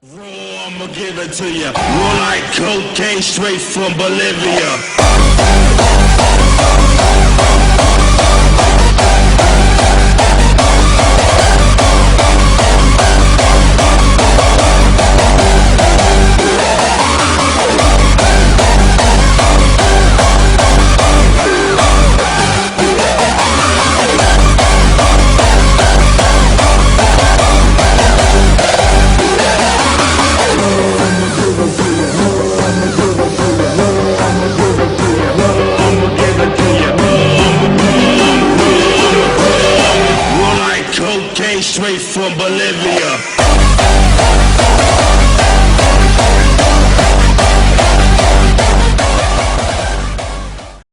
I'ma give it to you. More like cocaine straight from Bolivia. Cocaine straight from Bolivia.